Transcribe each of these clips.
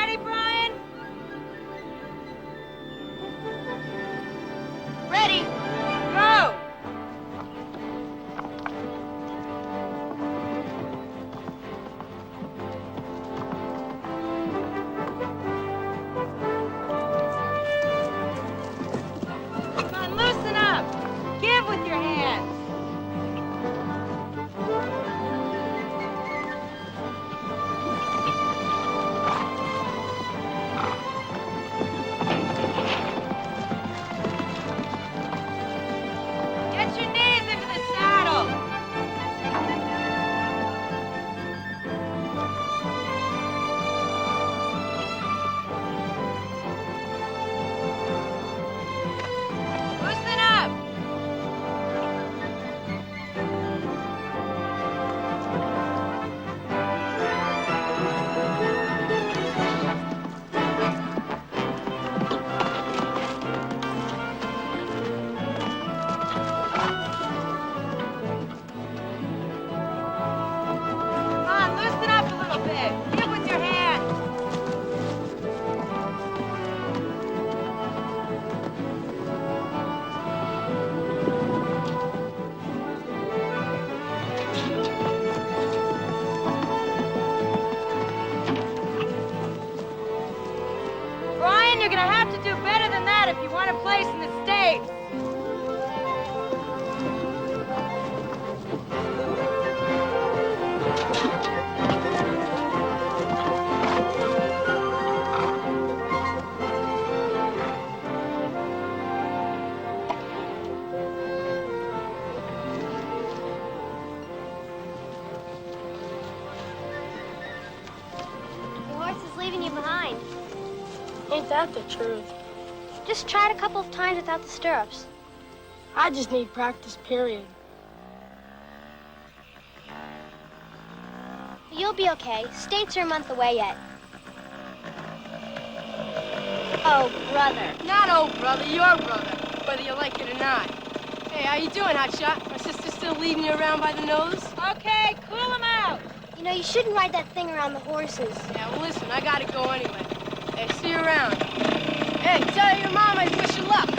ready, Brian? Ready. Go! Come on, loosen up. Give with your hands. Get your knees into the saddle. Loosen up. Come on, loosen up a little bit. Give with your hands. Brian, you're gonna have to do better than that if you want a place in the States. Your horse is leaving you behind. Ain't that the truth? Just try it a couple of times without the stirrups. I just need practice, period. You'll be okay. States are a month away yet. Oh, brother. Not old brother, your brother, whether you like it or not. Hey, how you doing, Hotshot? My sister still leading you around by the nose? Okay, cool him out. You know, you shouldn't ride that thing around the horses. Yeah, well, listen, I gotta go anyway. Hey, see you around. Hey, tell your mom I wish you luck.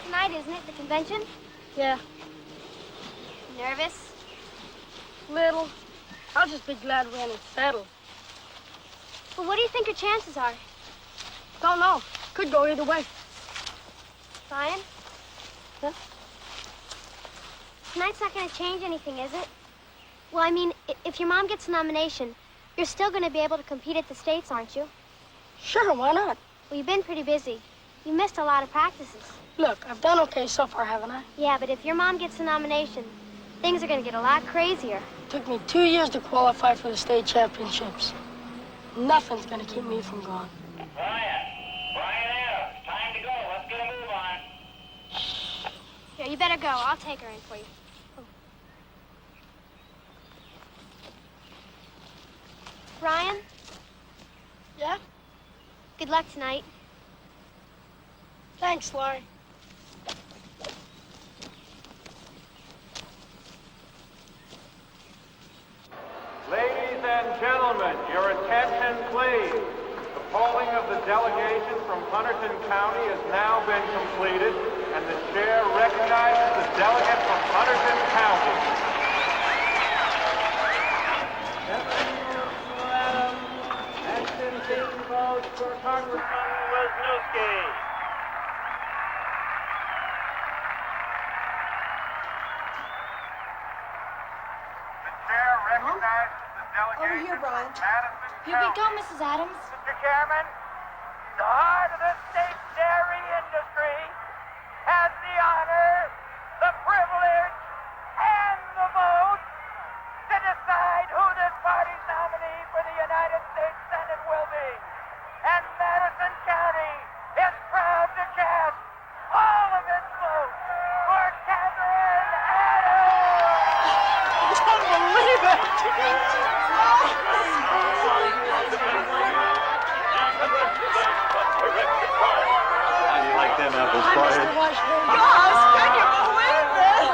Tonight, isn't it, the convention? Yeah, Nervous? little. I'll just be glad when it's settled. Well, what do you think your chances are? Don't know. Could go either way. Brian? Huh? Tonight's not going to change anything, is it? Well, I mean, if your mom gets a nomination, you're still going to be able to compete at the States, aren't you? Sure, why not? Well, you've been pretty busy. You missed a lot of practices. Look, I've done okay so far, haven't I? Yeah, but if your mom gets a nomination, things are going to get a lot crazier. It took me 2 years to qualify for the state championships. Nothing's gonna keep me from going. Brian Adams, time to go. Let's get a move on. Here, you better go. I'll take her in for you. Brian, Yeah? good luck tonight. Thanks, Laurie. Ladies and gentlemen, your attention, please. The polling of the delegation from Hunterdon County has now been completed, and the chair recognizes the delegate from Hunterdon County. Next in seat votes for Congressman Wisniewski. The chair recognizes the delegation Over here, Brian. from Madison Here we County. go, Mrs. Adams. Mr. Chairman, the heart of the state's dairy industry has the honor, the privilege, and the vote to decide who this party's nominee for the United States Senate will be. And Madison County is proud to cast all of its votes for Catherine Adams. I can't believe it! How do you like them apples, Brian? Mr. Washington. Gosh, can you believe this?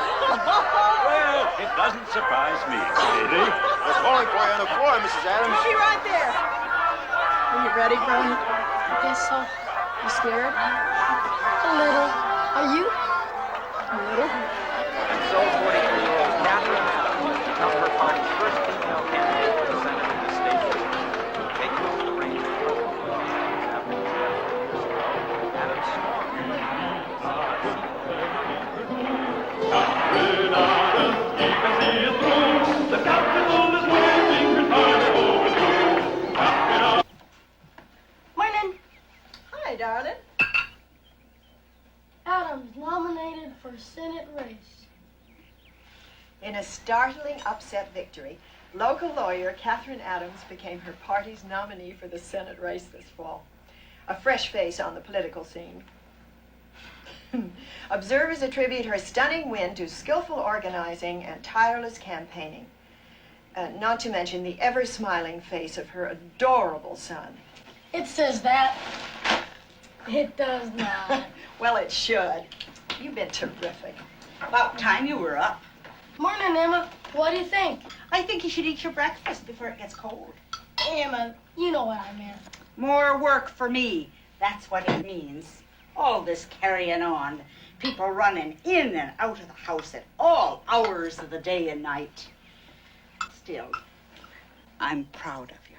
Well, it doesn't surprise me, Katie. They're calling for you on the floor, Mrs. Adams. She right there. Are you ready, Brian? I guess so. You scared? A little. Are you? A little. And so 43-year-old Catherine Adams has become her party's first female candidate for the Senate of the state legislature. Taking over the reins of President Clinton after his death 4 years ago, Adams swung. Morning. Hi, darling. Adams nominated for Senate race. In a startling upset victory, local lawyer Catherine Adams became her party's nominee for the Senate race this fall. A fresh face on the political scene. Observers attribute her stunning win to skillful organizing and tireless campaigning. Not to mention the ever-smiling face of her adorable son. It says that. It does not. Well, it should. You've been terrific. About time you were up. Morning, Emma. What do you think? I think you should eat your breakfast before it gets cold. Emma, you know what I meant. More work for me. That's what it means. All this carrying on. People running in and out of the house at all hours of the day and night. Still, I'm proud of you.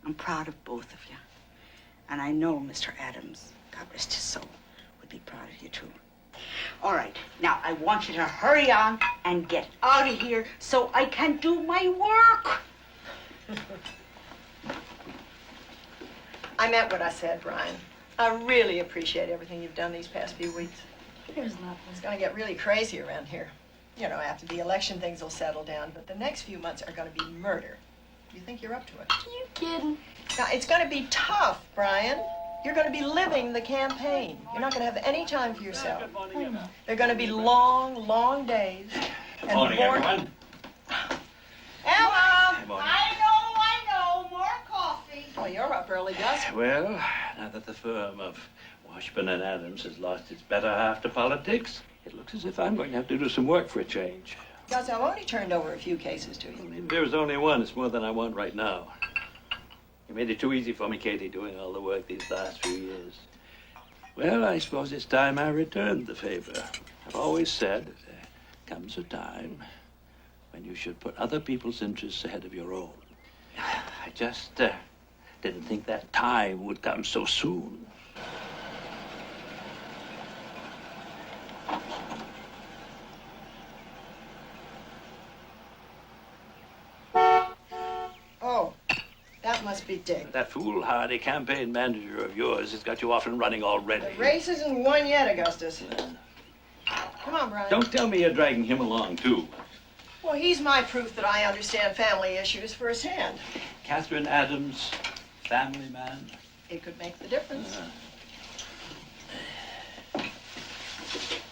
I'm proud of both of you. And I know Mr. Adams, God rest his soul, would be proud of you too. All right, now I want you to hurry on and get out of here so I can do my work. I meant what I said, Brian. I really appreciate everything you've done these past few weeks. There's nothing. It's going to get really crazy around here. You know, after the election, things will settle down, but the next few months are going to be murder. Do you think you're up to it? Are you kidding? Now, it's going to be tough, Brian. You're going to be living the campaign. You're not going to have any time for yourself. I know. They're going to be long, long days. And Morning, more... everyone. Emma! Morning. I know. More coffee. Oh, you're up early, Gus. Well, now that the firm of Washburn and Adams has lost its better half to politics, it looks as if I'm going to have to do some work for a change. Gus, I've only turned over a few cases to you. If there's only one, it's more than I want right now. You made it too easy for me, Katie, doing all the work these last few years. Well, I suppose it's time I returned the favor. I've always said that there comes a time when you should put other people's interests ahead of your own. I just didn't think that time would come so soon. Oh, that must be Dick. That foolhardy campaign manager of yours has got you off and running already. The race isn't won yet, Augustus. Come on, Brian. Don't tell me you're dragging him along, too. Well, he's my proof that I understand family issues firsthand. Catherine Adams, family man. It could make the difference.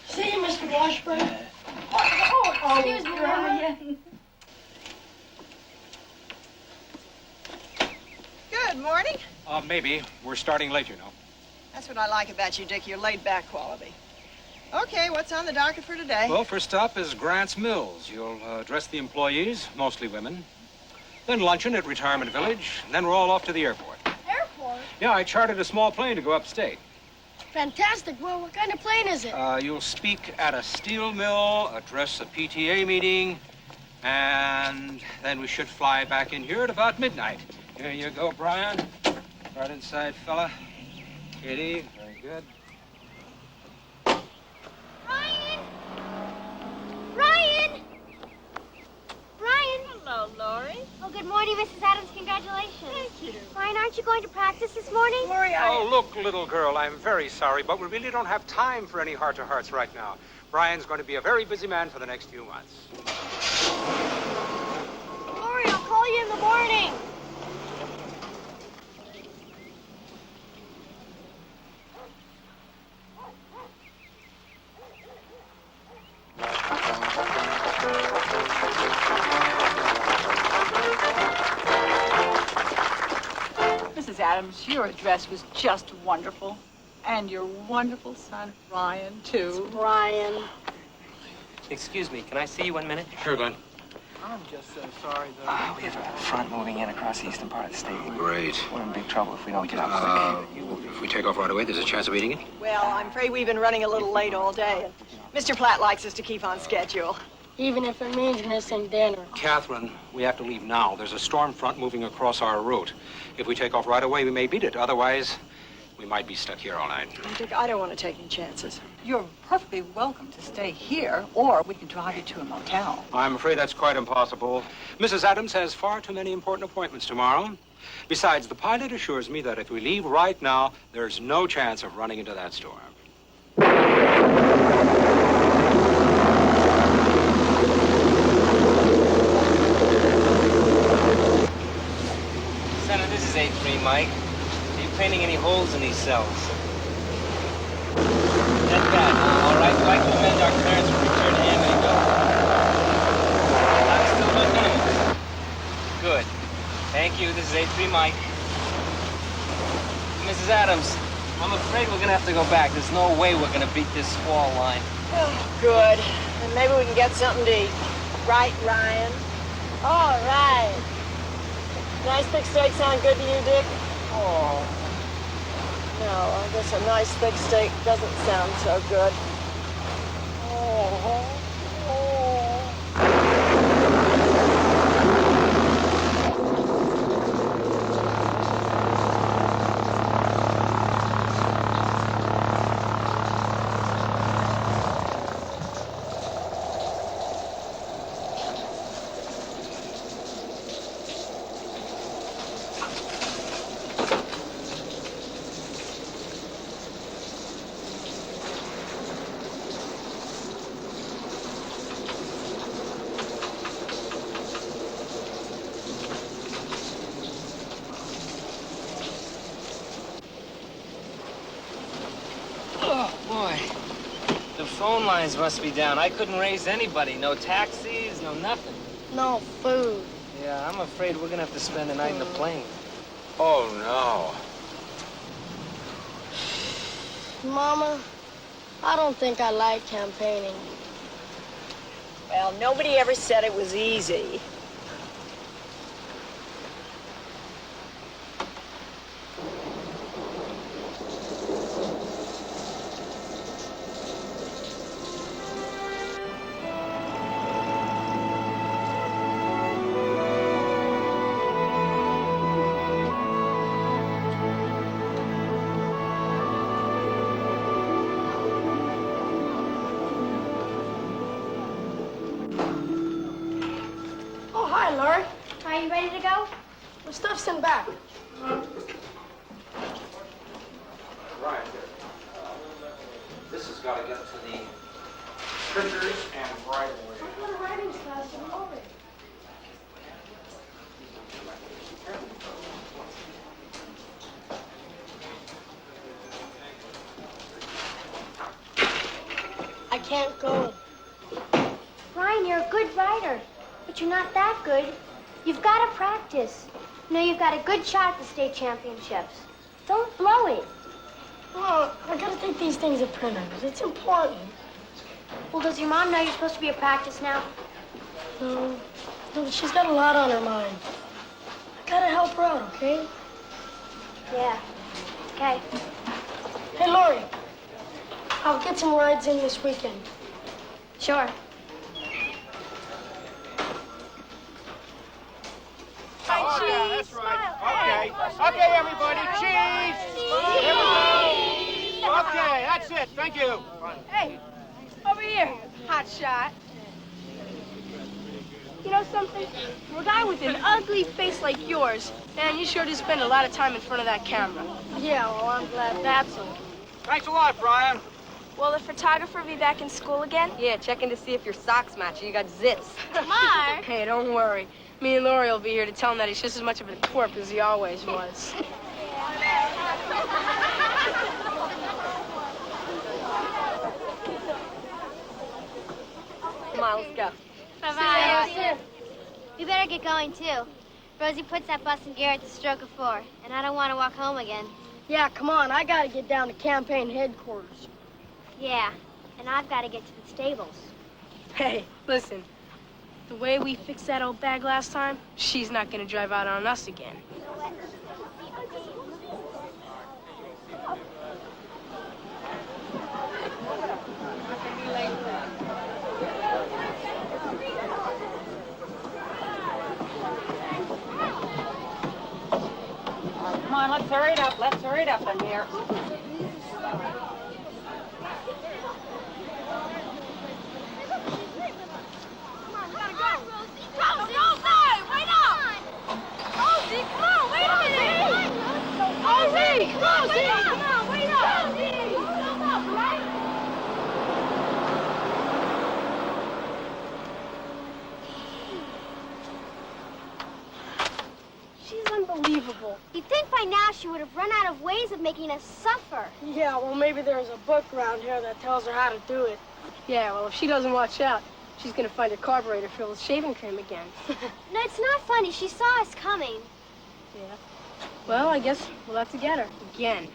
See you, Mr. Washburn. Oh, excuse me, Brian. Good morning. Maybe. We're starting late, you know. That's what I like about you, Dick, your laid-back quality. Okay, what's on the docket for today? Well, first up is Grant's Mills. You'll address the employees, mostly women. Then luncheon at Retirement Village. And then we're all off to the airport. Airport? Yeah, I chartered a small plane to go upstate. Fantastic. Well, what kind of plane is it? You'll speak at a steel mill, address a PTA meeting, and then we should fly back in here at about midnight. Here you go, Brian. Right inside, fella. Katie, very good. Ryan! Ryan! Ryan! Hello, Lori. Oh, good morning, Mrs. Adams. Congratulations. Thank you. Ryan, aren't you going to practice this morning? Lori, Oh, look, little girl, I'm very sorry, but we really don't have time for any heart-to-hearts right now. Brian's going to be a very busy man for the next few months. Lori, I'll call you in the morning. Mrs. Adams, your address was just wonderful. And your wonderful son, Ryan, too. Brian. Excuse me, can I see you 1 minute? Sure, Glenn. I'm just so sorry, though. We have a front moving in across the eastern part of the state. Great. We're in big trouble if we don't get out quick. If we take off right away, there's a chance of eating it? Well, I'm afraid we've been running a little late all day, and Mr. Platt likes us to keep on schedule. Even if it means missing dinner. Catherine, we have to leave now. There's a storm front moving across our route. If we take off right away, we may beat it. Otherwise, we might be stuck here all night. Dick, I don't want to take any chances. You're perfectly welcome to stay here, or we can drive you to a motel. I'm afraid that's quite impossible. Mrs. Adams has far too many important appointments tomorrow. Besides, the pilot assures me that if we leave right now, there's no chance of running into that storm. Senator, this is A3, Mike. Are you painting any holes in these cells? That's bad. All right, we'd like to amend our clearance for return to Amityville. I'm still no minimum. Good. Thank you. This is A3, Mike. Mrs. Adams, I'm afraid we're gonna have to go back. There's no way we're gonna beat this squall line. Oh, good. And maybe we can get something to eat. Right, Ryan? All right. Nice thick steak sound good to you, Dick? Oh. No, I guess a nice thick steak doesn't sound so good. Oh. The phone lines must be down. I couldn't raise anybody. No taxis, no nothing. No food. Yeah, I'm afraid we're gonna have to spend the night in the plane. Oh, no. Mama, I don't think I like campaigning. Well, nobody ever said it was easy. Oh, hi, Laurie. Are you ready to go? The stuff's in back. Right. This has got to get to the printers and right away. I got a writing class in Laurie. I can't go. Ryan, you're a good writer, but you're not that good. You've got to practice. You know, you've got a good shot at the state championships. Don't blow it. Oh, I gotta take these things to printers. It's important. Well, does your mom know you're supposed to be at practice now? No, she's got a lot on her mind. I gotta help her out, okay? Yeah. Okay. Hey, Laurie, I'll get some rides in this weekend. Sure. Oh, yeah, that's right. Okay, everybody, cheese. Here we go. Okay, that's it. Thank you. Hey, over here, hot shot. You know something? For a guy with an ugly face like yours, man, you sure do spend a lot of time in front of that camera. Yeah, well, I'm glad that's all. Thanks a lot, Brian. Will the photographer be back in school again? Yeah, checking to see if your socks match. You got zits. Mark! Hey, don't worry. Me and Laurie will be here to tell him that he's just as much of a twerp as he always was. Come on, let's go. Bye-bye. We better get going, too. Rosie puts that bus in gear at the stroke of 4, and I don't want to walk home again. Yeah, come on. I gotta get down to campaign headquarters. Yeah, and I've got to get to the stables. Hey, listen. The way we fixed that old bag last time, she's not gonna drive out on us again. Come on, let's hurry it up. Let's hurry it up in here. She's unbelievable. You'd think by now she would have run out of ways of making us suffer. Yeah, well, maybe there's a book around here that tells her how to do it. Yeah, well, if she doesn't watch out, she's gonna find her carburetor filled with shaving cream again. No, it's not funny. She saw us coming. Yeah. Well, I guess we'll have to get her again.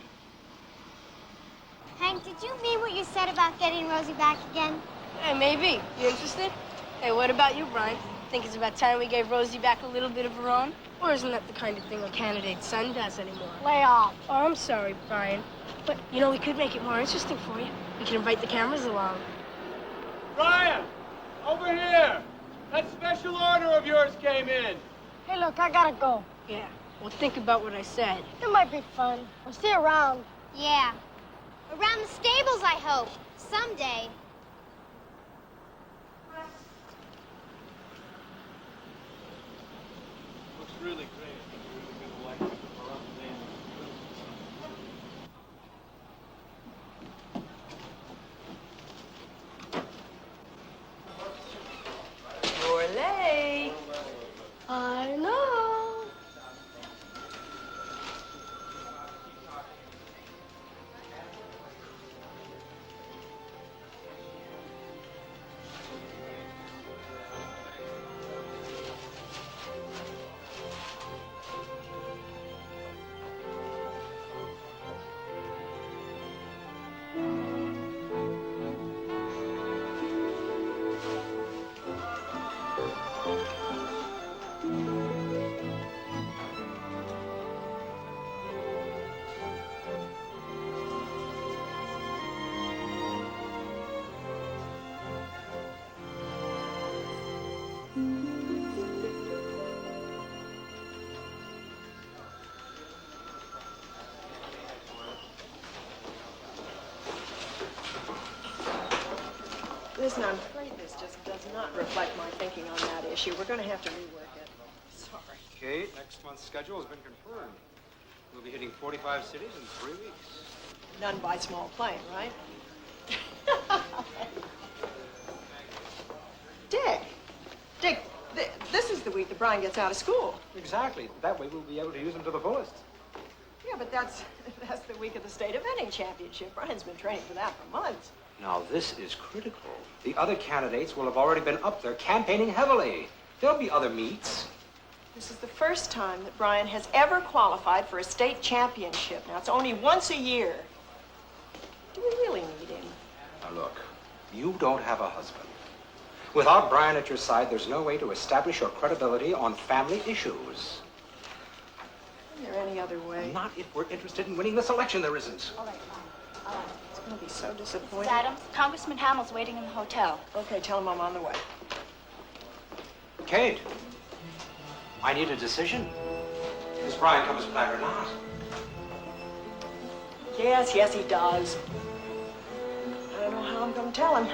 Hank, did you mean what you said about getting Rosie back again? Hey, maybe. You interested? Hey, what about you, Brian? Think it's about time we gave Rosie back a little bit of her own? Or isn't that the kind of thing a candidate's son does anymore? Lay off. Oh, I'm sorry, Brian. But, you know, we could make it more interesting for you. We could invite the cameras along. Brian, over here. That special order of yours came in. Hey, look, I gotta go. Yeah, well, think about what I said. It might be fun. We'll stay around. Yeah. Around the stables, I hope. Someday. Looks really great. You're late. I know. Listen, I'm afraid this just does not reflect my thinking on that issue. We're going to have to rework it. Sorry. Kate, next month's schedule has been confirmed. We'll be hitting 45 cities in 3 weeks. None by small plane, right? Dick, this is the week that Brian gets out of school. Exactly. That way we'll be able to use them to the fullest. Yeah, but that's the week of the state eventing championship. Brian's been training for that for months. Now, this is critical. The other candidates will have already been up there campaigning heavily. There'll be other meets. This is the first time that Brian has ever qualified for a state championship. Now, it's only once a year. Do we really need him? Now, look, you don't have a husband. Without Brian at your side, there's no way to establish your credibility on family issues. Is there any other way? Not if we're interested in winning this election, there isn't. All right. It's going to be so disappointing. Mrs. Adams, Congressman Hamill's waiting in the hotel. Okay, tell him I'm on the way. Kate, I need a decision. Does Brian come as planned or not? Yes, he does. I don't know how I'm going to tell him.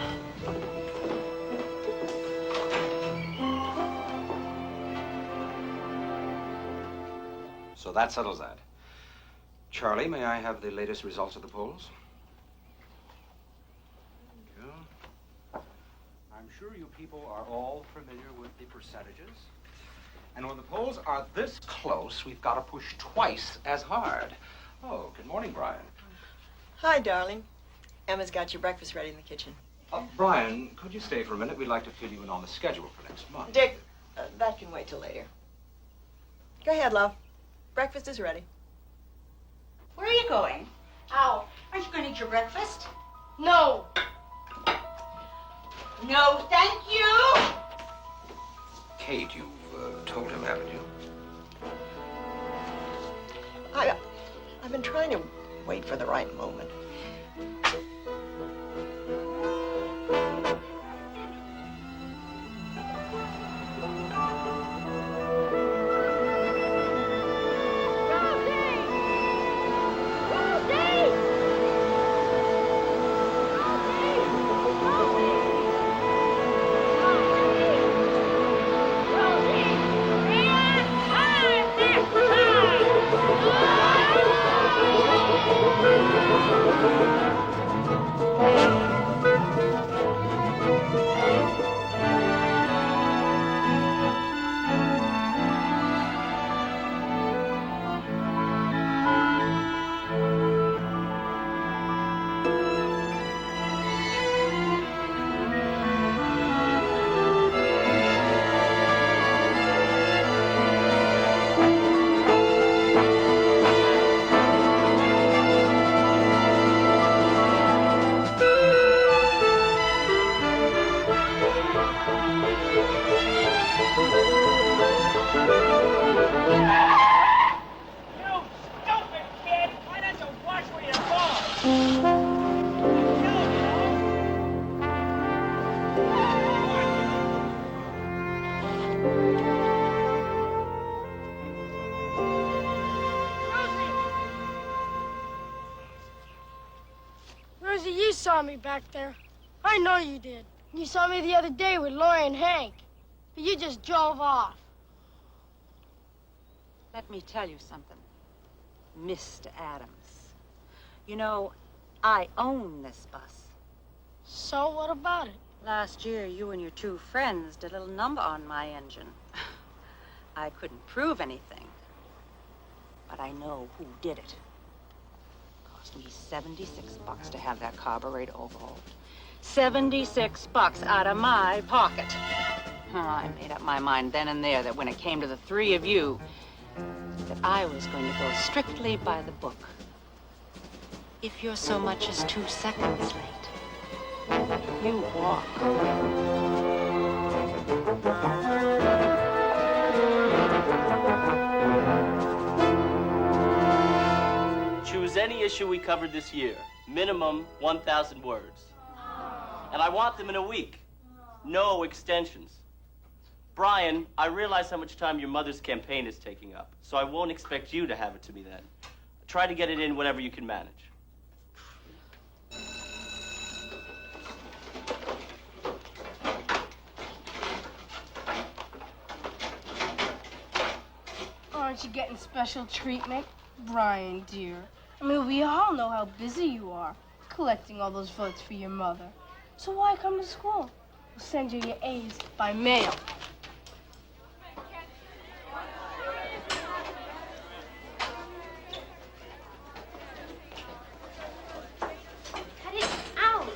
So that settles that. Charlie, may I have the latest results of the polls? Thank you. I'm sure you people are all familiar with the percentages. And when the polls are this close, we've got to push twice as hard. Oh, good morning, Brian. Hi, darling. Emma's got your breakfast ready in the kitchen. Brian, could you stay for a minute? We'd like to fill you in on the schedule for next month. Dick, that can wait till later. Go ahead, love. Breakfast is ready. Where are you going? Out. Aren't you going to eat your breakfast? No. No, thank you. Kate, you've told him, haven't you? I've been trying to wait for the right moment. Rosie, you saw me back there. I know you did. You saw me the other day with Lori and Hank. But you just drove off. Let me tell you something, Mr. Adams. You know, I own this bus. So what about it? Last year, you and your two friends did a little number on my engine. I couldn't prove anything, but I know who did it. Cost me $76 to have that carburetor overhauled. $76 out of my pocket. I made up my mind then and there that when it came to the three of you, that I was going to go strictly by the book. If you're so much as 2 seconds late, you walk. Choose any issue we covered this year. Minimum 1,000 words. And I want them in a week. No extensions. Brian, I realize how much time your mother's campaign is taking up, so I won't expect you to have it to me then. Try to get it in whenever you can manage. Aren't you getting special treatment? Brian, dear. I mean, we all know how busy you are, collecting all those votes for your mother. So why come to school? We'll send you your A's by mail. Cut it out.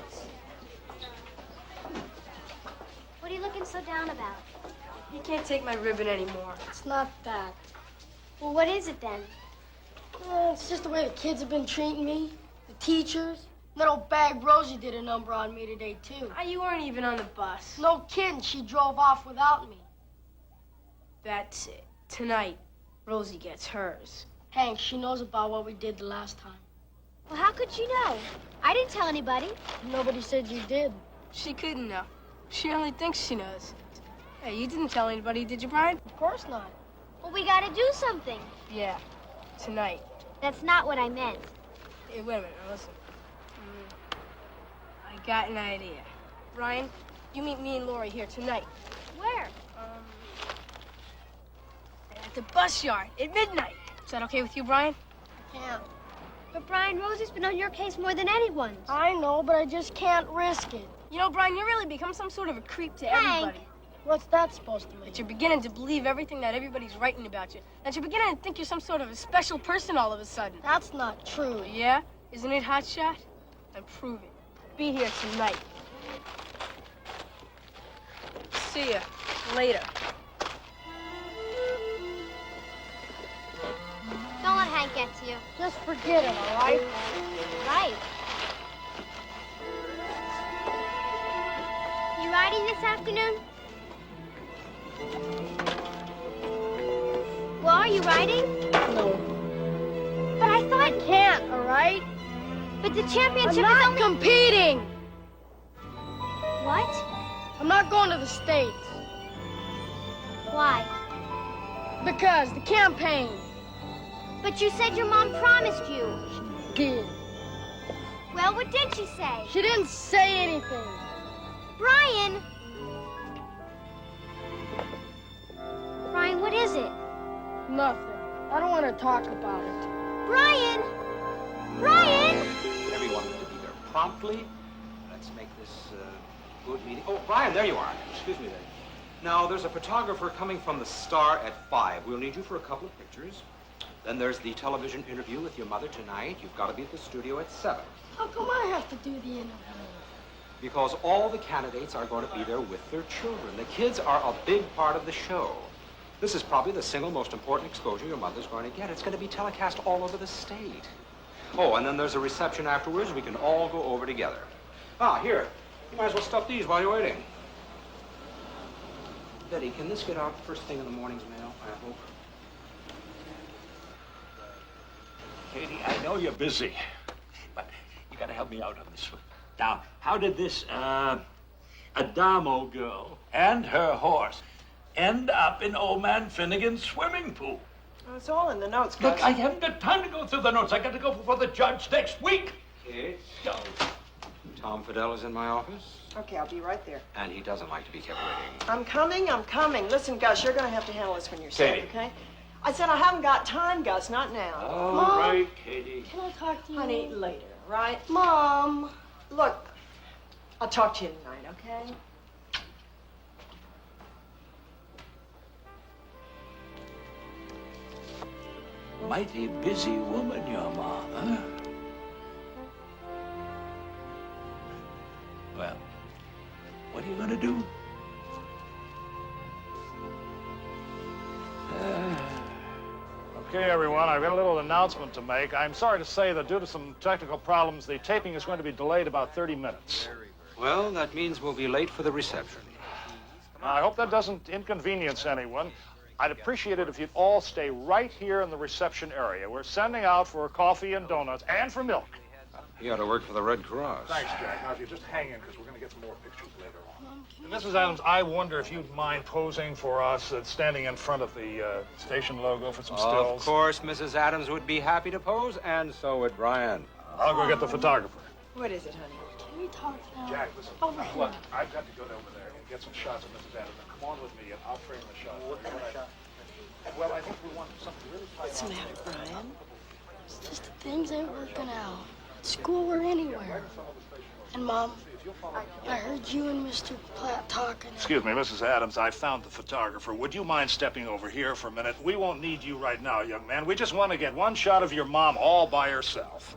What are you looking so down about? You can't take my ribbon anymore. It's not that. Well, what is it then? It's just the way the kids have been treating me, the teachers. That old bag Rosie did a number on me today, too. You weren't even on the bus. No kidding. She drove off without me. That's it. Tonight, Rosie gets hers. Hank, she knows about what we did the last time. Well, how could you know? I didn't tell anybody. Nobody said you did. She couldn't know. She only thinks she knows. Hey, you didn't tell anybody, did you, Brian? Of course not. Well, we gotta do something. Yeah, tonight. That's not what I meant. Hey, wait a minute, listen. I got an idea. Brian, you meet me and Lori here tonight. Where? At the bus yard at midnight. Is that okay with you, Brian? I can't. But Brian, Rosie's been on your case more than anyone's. I know, but I just can't risk it. You know, Brian, you really become some sort of a creep to everybody. What's that supposed to mean? That you're beginning to believe everything that everybody's writing about you. That you're beginning to think you're some sort of a special person all of a sudden. That's not true. Yeah? Isn't it, Hotshot? Then prove it. Be here tonight. See ya later. Don't let Hank get to you. Just forget it, all right? Right. You right? riding this afternoon? Well, are you riding? No. But I thought... I can't, all right? But the championship I'm not is only... competing. What? I'm not going to the States. Why? Because the campaign. But you said your mom promised you. She did. Well, what did she say? She didn't say anything. Brian! Brian, what is it? Nothing. I don't want to talk about it. Brian! Brian! Everyone to be there promptly. Let's make this a good meeting. Oh, Brian, there you are. Excuse me there. Now, there's a photographer coming from the Star at 5. We'll need you for a couple of pictures. Then there's the television interview with your mother tonight. You've got to be at the studio at 7. How come I have to do the interview? Because all the candidates are going to be there with their children. The kids are a big part of the show. This is probably the single most important exposure your mother's going to get. It's going to be telecast all over the state. Oh, and then there's a reception afterwards. We can all go over together. Ah, here. You might as well stuff these while you're waiting. Betty, can this get out first thing in the morning's mail, I hope? Katie, I know you're busy, but you gotta help me out on this one. Now, how did this, Adamo girl and her horse end up in old man Finnegan's swimming pool? Oh, it's all in the notes, Gus. Look, I haven't got time to go through the notes. I got to go before the judge next week. Okay. Tom Fidel is in my office, Okay, I'll be right there. and he doesn't like to be kept waiting. I'm coming. Listen, Gus, you're going to have to handle this when you're Katie. safe, okay? I said I haven't got time, Gus, not now. All Mom? right, Katie. Can I talk to you? Honey, later, right? Mom. Look, I'll talk to you tonight, okay? Mighty busy woman, your mom, huh? Well, what are you gonna do? Okay, everyone, I've got a little announcement to make. I'm sorry to say that due to some technical problems, the taping is going to be delayed about 30 minutes. Well, that means we'll be late for the reception. I hope that doesn't inconvenience anyone. I'd appreciate it if you'd all stay right here in the reception area. We're sending out for coffee and donuts and for milk. You ought to work for the Red Cross. Thanks, Jack. Now, if you just hang in, because we're going to get some more pictures later on. And Mrs. Adams, I wonder if you'd mind posing for us, standing in front of the station logo for some stills. Of course, Mrs. Adams would be happy to pose, and so would Brian. I'll go get the photographer. What is it, honey? Can we talk now? Jack, listen. Over here. Look, I've got to go over there and get some shots of Mrs. Adams. Now, come on with me, and I'll frame the shot. What kind of shot? Well, I think we want something really tight. What's the matter, Brian? It's just the things ain't working out. At school or anywhere. And, Mom, I heard you and Mr. Platt talking. Excuse me, Mrs. Adams, I found the photographer. Would you mind stepping over here for a minute? We won't need you right now, young man. We just want to get one shot of your mom all by herself.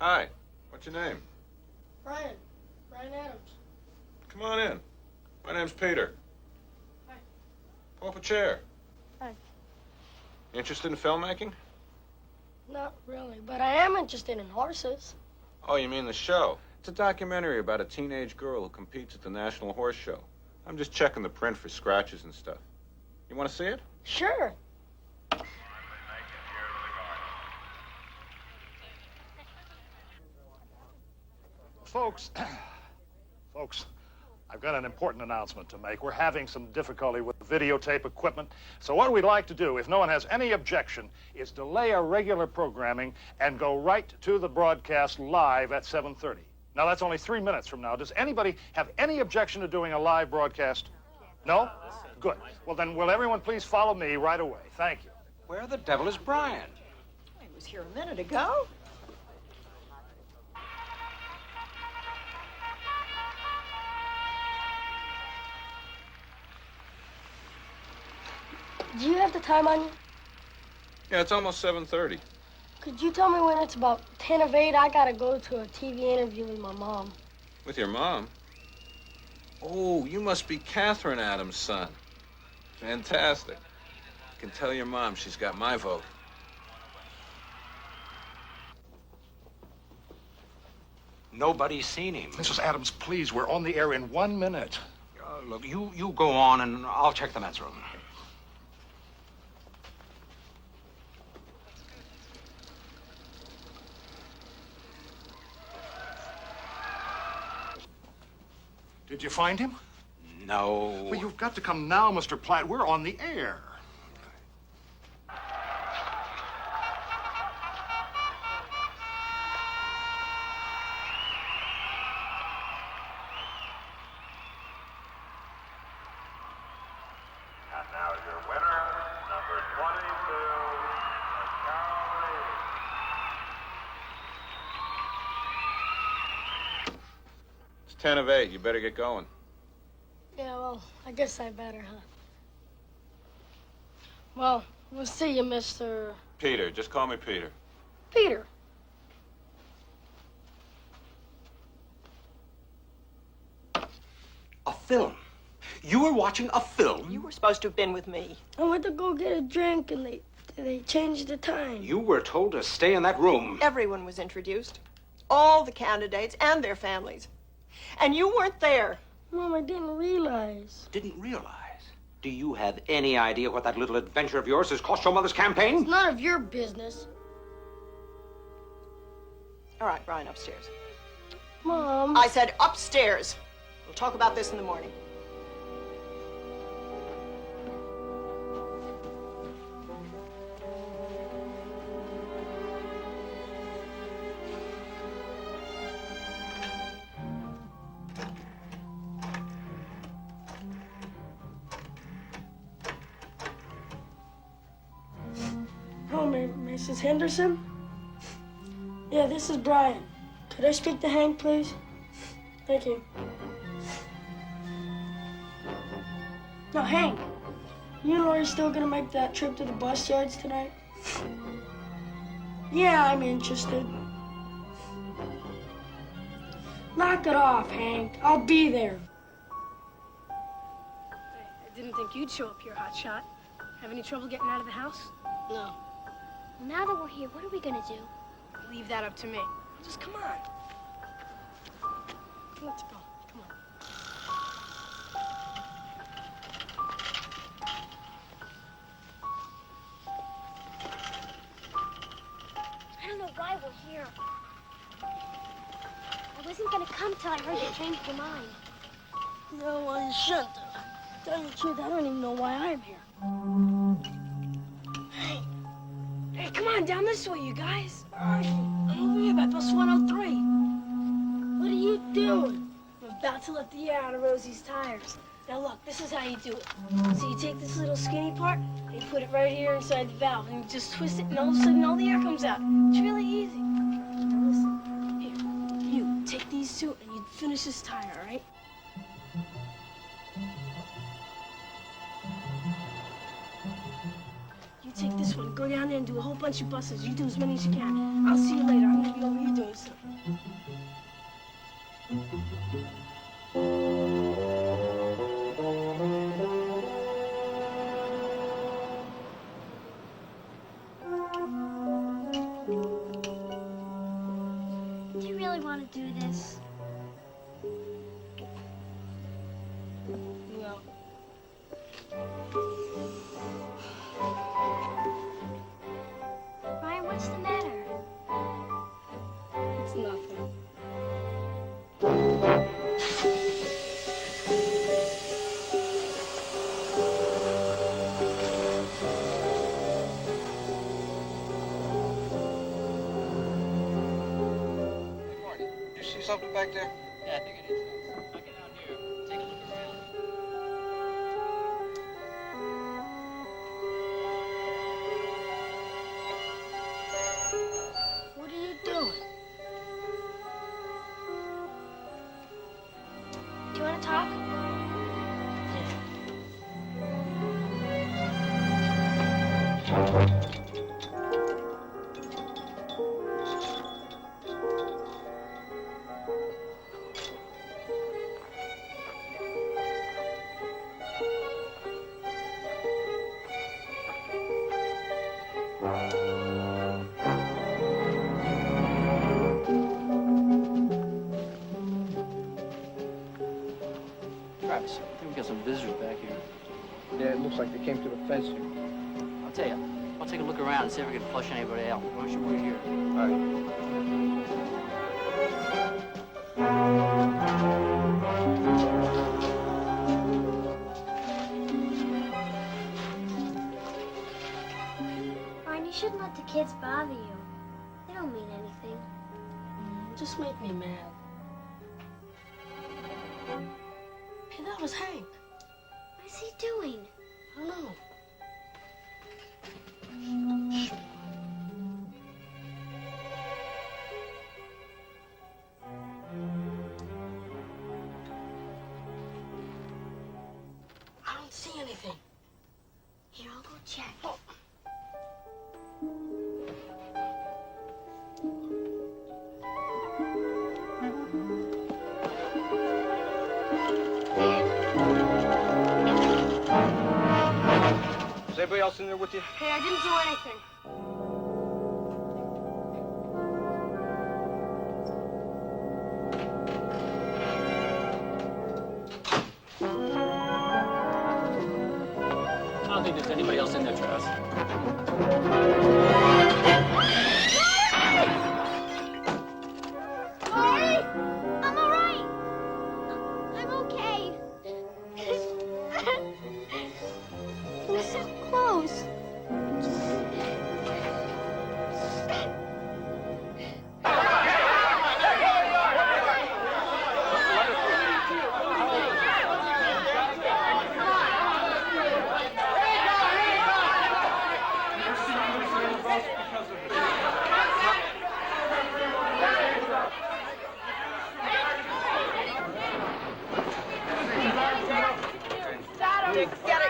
Hi, what's your name? Brian Adams. Come on in. My name's Peter. Hi. Pull up a chair. Hi. Interested in filmmaking? Not really, but I am interested in horses. Oh, you mean the show? It's a documentary about a teenage girl who competes at the National Horse Show. I'm just checking the print for scratches and stuff. You want to see it? Sure. Folks, I've got an important announcement to make. We're having some difficulty with the videotape equipment. So what we'd like to do, if no one has any objection, is delay our regular programming and go right to the broadcast live at 7:30. Now, that's only 3 minutes from now. Does anybody have any objection to doing a live broadcast? No? Good. Well, then, will everyone please follow me right away? Thank you. Where the devil is Brian? He was here a minute ago. Do you have the time on you? Yeah, it's almost 7:30. Could you tell me when it's about 10 of 8? I gotta go to a TV interview with my mom. With your mom? Oh, you must be Catherine Adams' son. Fantastic. You can tell your mom she's got my vote. Nobody's seen him. Mrs. Adams, please, we're on the air in 1 minute. Look, you go on and I'll check the men's room. Did you find him? No. Well, you've got to come now, Mr. Platt. We're on the air. And now your winner, number 22, Carol Lee. It's 10 of 8. You better get going. Yeah, well, I guess I better, huh? Well, we'll see you, Mr. Peter. Just call me Peter. Peter. A film? You were watching a film? You were supposed to have been with me. I went to go get a drink, and they changed the time. You were told to stay in that room. Everyone was introduced. All the candidates and their families. And you weren't there. Mom, I didn't realize. Didn't realize? Do you have any idea what that little adventure of yours has cost your mother's campaign? It's none of your business. All right, Brian, upstairs. Mom. I said upstairs. We'll talk about this in the morning. Oh, Mrs. Henderson? Yeah, this is Brian. Could I speak to Hank, please? Thank you. No, Hank, you and Lori still gonna make that trip to the bus yards tonight? Yeah, I'm interested. Knock it off, Hank. I'll be there. I didn't think you'd show up here, hotshot. Have any trouble getting out of the house? No. Now that we're here, what are we gonna do? Leave that up to me. Just come on. Let's go. Come on. I don't know why we're here. I wasn't gonna come till I heard you changed your mind. No, I shouldn't. Tell you the truth, I don't even know why I'm here. Hey, come on, down this way, you guys. I'm over here by bus 103. What are you doing? I'm about to let the air out of Rosie's tires. Now look, this is how you do it. So you take this little skinny part, and you put it right here inside the valve, and you just twist it, and all of a sudden all the air comes out. It's really easy. Now listen, here, you take these two, and you finish this tire, all right? You take this one, go down there and do a whole bunch of buses. You do as many as you can. I'll see you later. I'm gonna be over here doing something. Do you really want to do this? No. Ryan, what's the matter? It's nothing. You see something back there? Yeah, I think it is. I'll get out here. Take a look around. Travis, I think we got some visitors back here. Yeah, it looks like they came to the fence here. I'll tell you, I'll take a look around and see if we can flush anybody out. Why don't you wait here? All right. Ryan, you shouldn't let the kids bother you. They don't mean anything. Just make me mad. Hey, that was Hank. What is he doing? I don't know. I don't see anything. Here, I'll go check. Oh. Is anybody else in there with you? Hey, I didn't do anything. I don't think there's anybody else in there, Travis. Sorry, I'm all right. I'm okay. We're so close.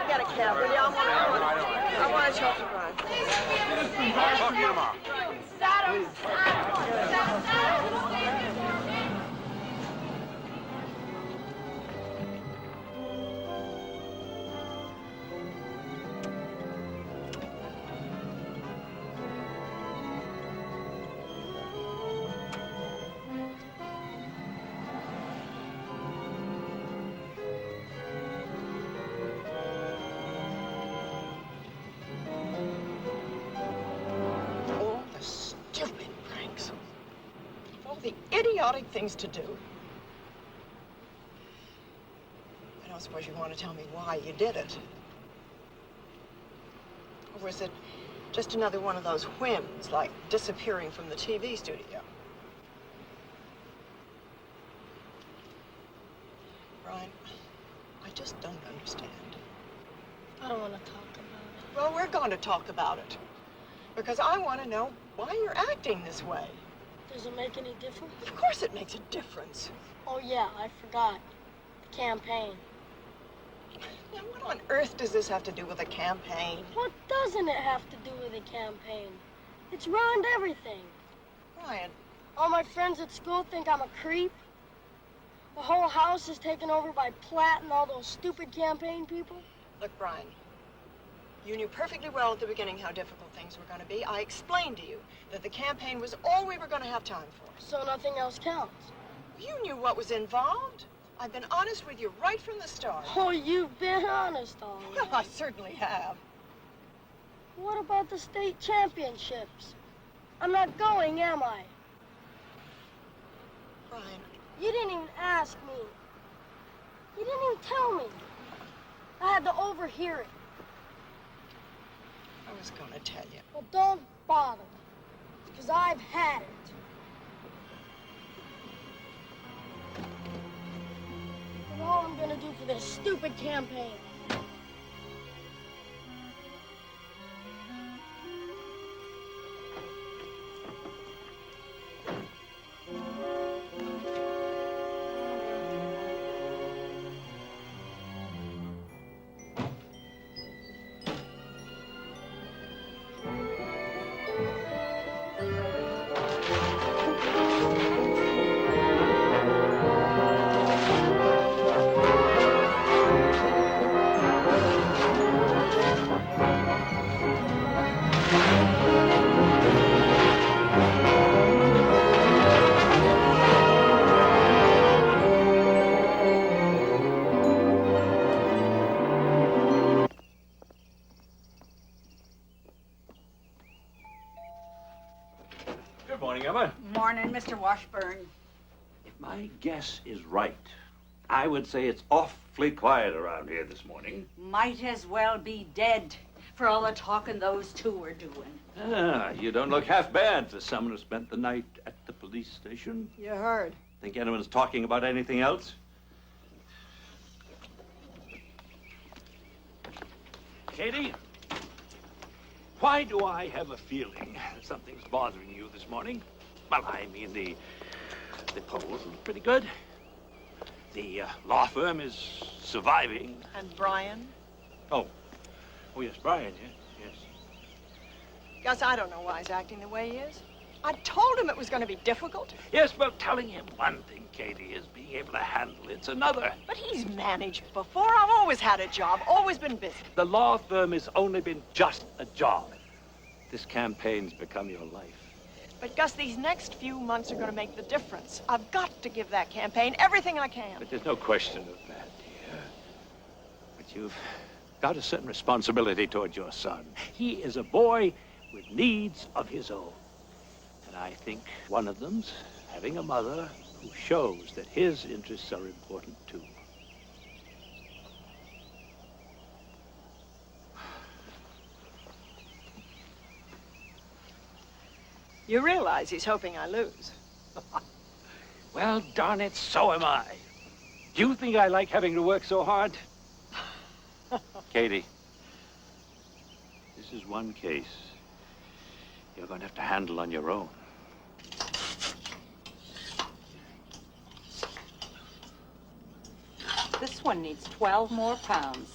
Get a cab, will you? I want to talk to Brian. Talk to you tomorrow. All the stupid pranks. All the idiotic things to do. I don't suppose you want to tell me why you did it. Or was it just another one of those whims, like disappearing from the TV studio? Brian, I just don't understand. I don't want to talk about it. Well, we're going to talk about it. Because I want to know why you're acting this way. Does it make any difference? Of course it makes a difference. Oh, yeah, I forgot. The campaign. Now, what on earth does this have to do with a campaign? What doesn't it have to do with a campaign? It's ruined everything. Ryan. All my friends at school think I'm a creep. The whole house is taken over by Platt and all those stupid campaign people. Look, Brian, you knew perfectly well at the beginning how difficult things were going to be. I explained to you that the campaign was all we were going to have time for. So nothing else counts. You knew what was involved. I've been honest with you right from the start. Oh, you've been honest all Well, I certainly have. What about the state championships? I'm not going, am I? Brian. You didn't even ask me. You didn't even tell me. I had to overhear it. I was going to tell you. Well, don't bother. Because I've had it. And all I'm going to do for this stupid campaign. morning, Emma. Morning, Mr. Washburn. If my guess is right, I would say it's awfully quiet around here this morning. Might as well be dead for all the talking those two were doing. Ah, you don't look half bad for someone who spent the night at the police station. You heard. Think anyone's talking about anything else? Katie? Why do I have a feeling that something's bothering you this morning? Well, I mean, the polls look pretty good. The law firm is surviving. And Brian? Oh, yes, Brian, yes. Gus, I don't know why he's acting the way he is. I told him it was going to be difficult. Yes, but telling him one thing, Katie, is being able to handle it's another. But he's managed before. I've always had a job, always been busy. The law firm has only been just a job. This campaign's become your life. But Gus, these next few months are going to make the difference. I've got to give that campaign everything I can. But there's no question of that, dear. But you've got a certain responsibility toward your son. He is a boy with needs of his own. And I think one of them's having a mother who shows that his interests are important too. You realize he's hoping I lose. Well, darn it, so am I. Do you think I like having to work so hard? Katie, this is one case you're going to have to handle on your own. This one needs 12 more pounds.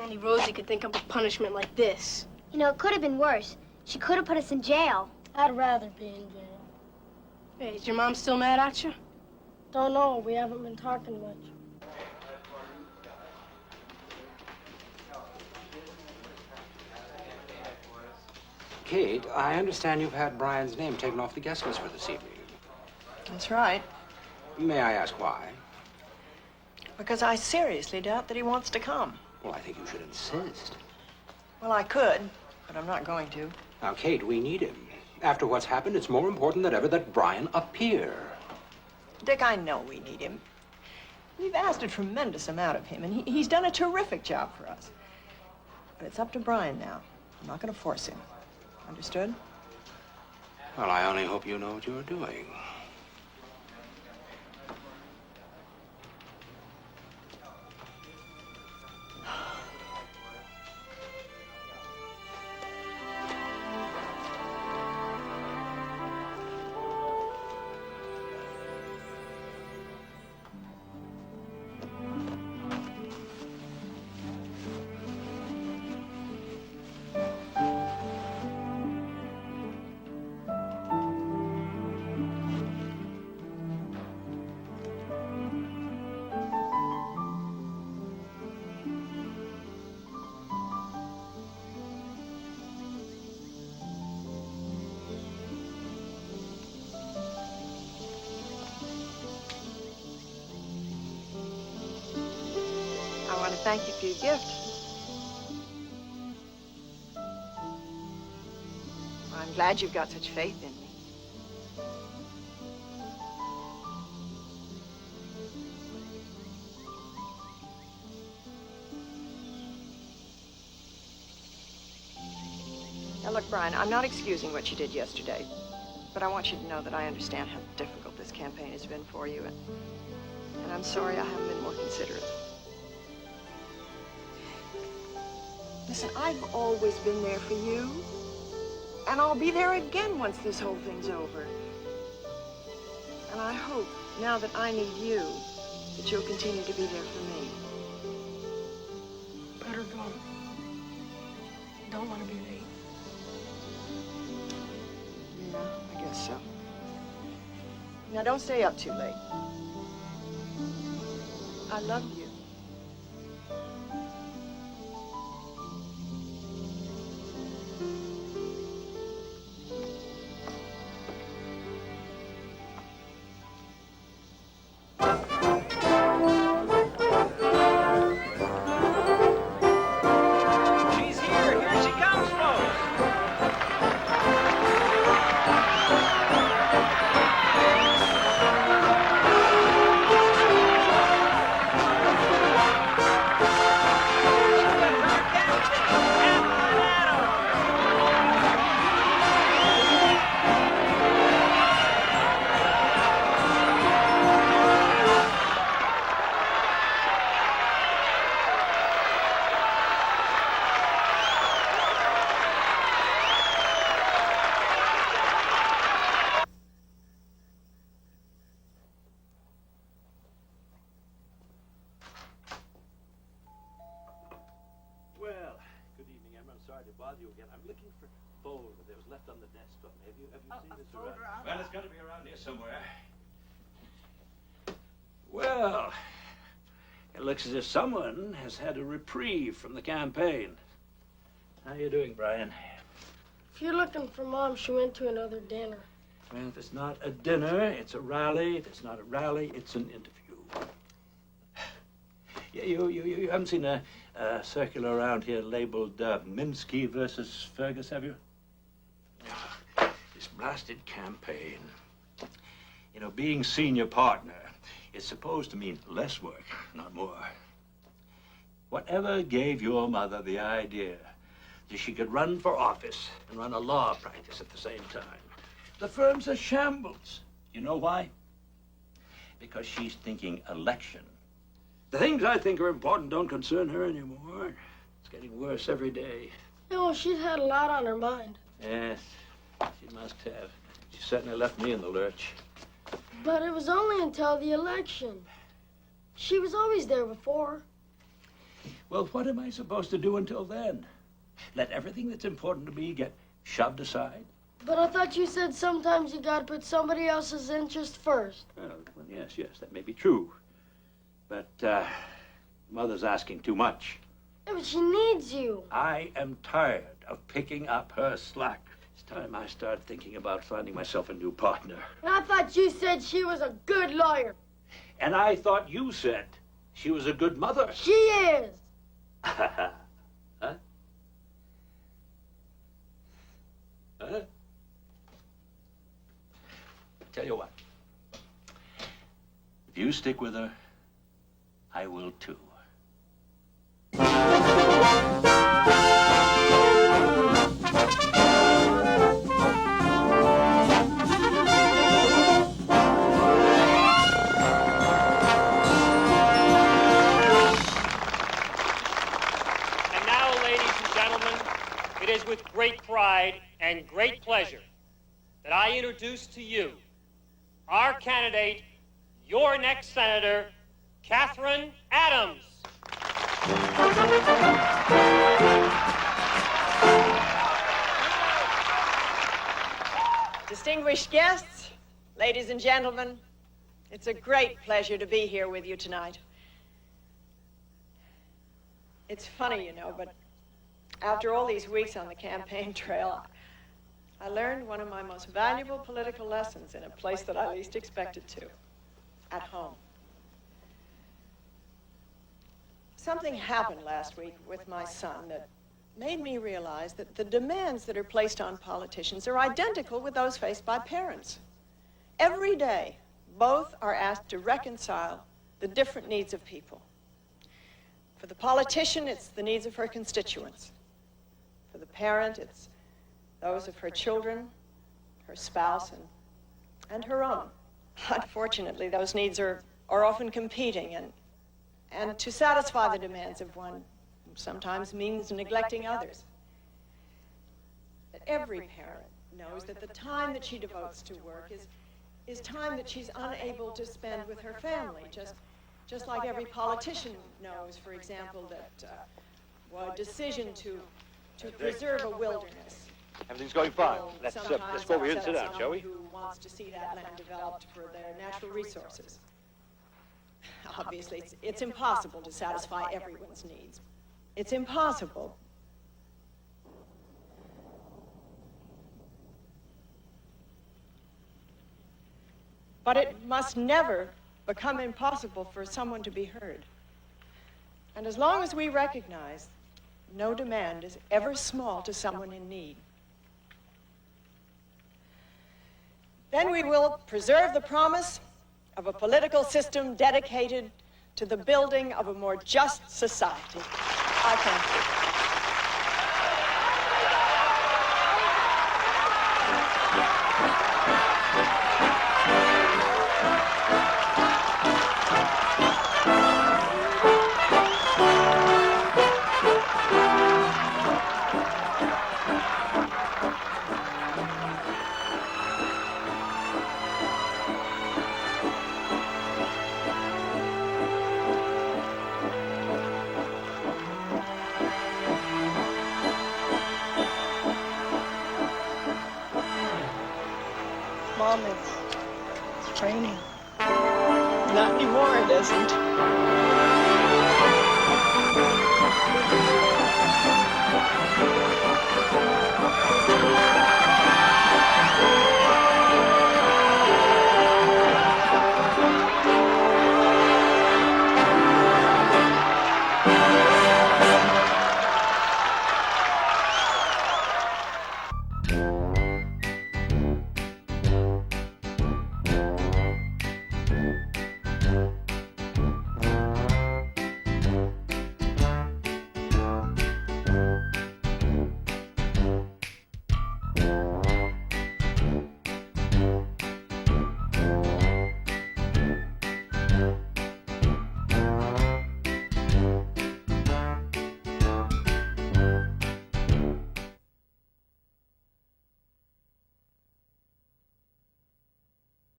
Only Rosie could think of a punishment like this. You know, it could have been worse. She could have put us in jail. I'd rather be in jail. Hey, is your mom still mad at you? Don't know. We haven't been talking much. Kate, I understand you've had Brian's name taken off the guest list for this evening. That's right. May I ask why? Because I seriously doubt that he wants to come. Well, I think you should insist. Well, I could, but I'm not going to. Now, Kate, we need him. After what's happened, it's more important than ever that Brian appear. Dick, I know we need him. We've asked a tremendous amount of him, and he's done a terrific job for us. But it's up to Brian now. I'm not going to force him. Understood? Well, I only hope you know what you're doing. I want to thank you for your gift. I'm glad you've got such faith in me. Now look, Brian, I'm not excusing what you did yesterday, but I want you to know that I understand how difficult this campaign has been for you, and I'm sorry I haven't been more considerate. Listen, I've always been there for you, and I'll be there again once this whole thing's over. And I hope, now that I need you, that you'll continue to be there for me. Better go. Don't want to be late. Yeah, I guess so. Now, don't stay up too late. I love you. bother you again. I'm looking for a folder that was left on the desk for me. Have you seen this around? Well, it's got to be around here somewhere. Well, it looks as if someone has had a reprieve from the campaign. How you doing, Brian? If you're looking for Mom, she went to another dinner. Well, if it's not a dinner, it's a rally. If it's not a rally, it's an interview. Yeah, you haven't seen a circular around here labeled Minsky versus Fergus, have you? This blasted campaign. You know, being senior partner is supposed to mean less work, not more. Whatever gave your mother the idea that she could run for office and run a law practice at the same time? The firm's a shambles. You know why? Because she's thinking election. The things I think are important don't concern her anymore. It's getting worse every day. You know, she's had a lot on her mind. Yes, she must have. She certainly left me in the lurch. But it was only until the election. She was always there before. Well, what am I supposed to do until then? Let everything that's important to me get shoved aside? But I thought you said sometimes you gotta put somebody else's interest first. Well, yes, that may be true. But, Mother's asking too much. Yeah, but she needs you. I am tired of picking up her slack. It's time I start thinking about finding myself a new partner. And I thought you said she was a good lawyer. And I thought you said she was a good mother. She is. Huh? Huh? Tell you what. If you stick with her, I will too. It is with great pride and great pleasure that I introduce to you our candidate, your next Senator, Catherine Adams. Distinguished guests, ladies and gentlemen, it's a great pleasure to be here with you tonight. It's funny, you know, but after all these weeks on the campaign trail, I learned one of my most valuable political lessons in a place that I least expected to, at home. Something happened last week with my son that made me realize that the demands that are placed on politicians are identical with those faced by parents. Every day, both are asked to reconcile the different needs of people. For the politician, it's the needs of her constituents. For the parent, it's those of her children, her spouse, and her own. Unfortunately, those needs are often competing, and to satisfy the demands of one sometimes means neglecting others. But every parent knows that the time that she devotes to work is time that she's unable to spend with her family, just like every politician knows, for example, that a decision to preserve a wilderness. Everything's going fine. Let's go over here and sit down, shall we? Who wants to see that land developed for their natural resources. Obviously, it's impossible to satisfy everyone's needs. It's impossible. But it must never become impossible for someone to be heard. And as long as we recognize no demand is ever small to someone in need, then we will preserve the promise of a political system dedicated to the building of a more just society. I thank you. training. Not anymore, it doesn't.